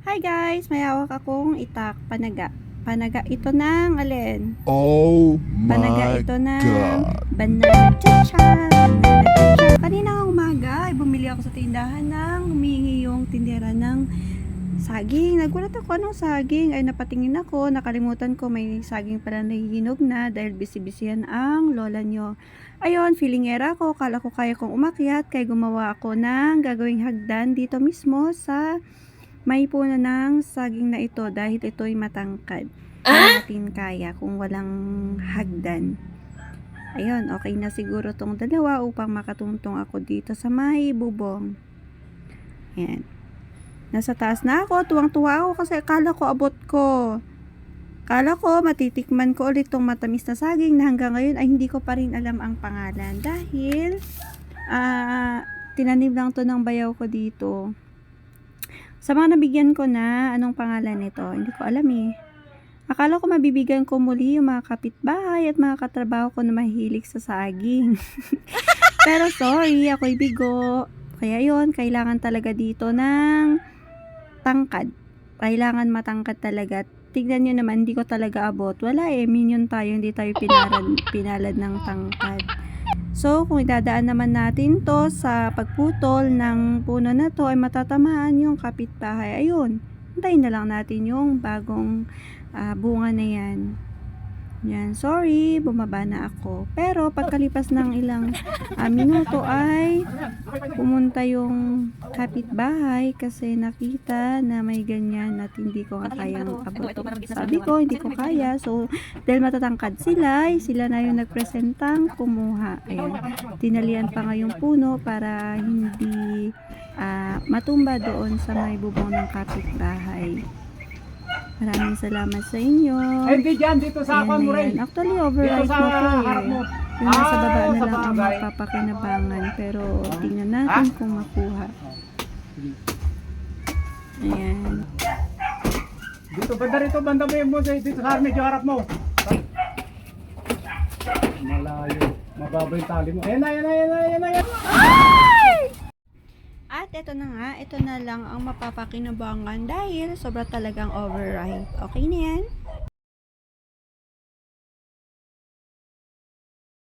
Hi guys! May hawak akong itak, panaga. Panaga ito ng alin? Oh Panaga my ito ng God. banana chacha. Banana chacha. Kanina umaga ay bumili ako sa tindahan ng humingi yung tindera ng saging. Nagulat ako anong saging. Ay napatingin ako, nakalimutan ko may saging pala nahihinog na dahil busy-busyhan ang lola nyo. Ayun, feelingera ko. Kala ko kaya kong umakyat kaya gumawa ako ng gagawing hagdan dito mismo sa may puno ng saging na ito dahil ito'y matangkad. Hindi natin kaya kung walang hagdan. Ayun, okay na siguro tong dalawa upang makatungtong ako dito sa may bubong. Ayan. Nasa taas na ako, tuwang-tuwa ako kasi akala ko abot ko. Akala ko matitikman ko ulit tong matamis na saging na hanggang ngayon ay hindi ko pa rin alam ang pangalan dahil tinanim lang to ng bayaw ko dito. Sa mga nabigyan ko na, anong pangalan nito? Hindi ko alam eh. Akala ko mabibigyan ko muli yung mga kapitbahay at mga katrabaho ko na mahilig sa saging. Pero sorry, ako'y bigo. Kaya yon, kailangan talaga dito ng tangkad. Kailangan matangkad talaga. Tignan nyo naman, hindi ko talaga abot. Wala eh, minion tayo, hindi tayo pinalad ng tangkad. So, kung idadaan naman natin to sa pagputol ng puno na to ay matatamaan yung kapitbahay. Ayun, hintayin na lang natin yung bagong bunga na yan. Yan, sorry, bumaba na ako. Pero pagkalipas ng ilang minuto ay pumunta yung kapitbahay kasi nakita na may ganyan at hindi ko kayang abot. Sabi ko, hindi ko kaya. So, dahil matatangkad sila, sila na yung nagpresentang kumuha. Ayan, tinalian pa nga yung puno para hindi matumba doon sa may bubong ng kapitbahay. Maraming salamat sa inyo. Hindi dyan, dito sa akin mo rin. Actually, override Dito mo sa to harap mo. Yung nasa baba na sa lang ang bagay. mapapakinabangan. Pero tingnan natin kung makuha. Ayan. Dito, banda rito, banda mo yung mo. Dito sa medyo harap mo. Malayo. Mababa yung tali mo. Ayan na, ayan na, ayan na, ayan na, ayan na. At ito na nga, ito na lang ang mapapakinabangan dahil sobra talagang override. Okay na yan?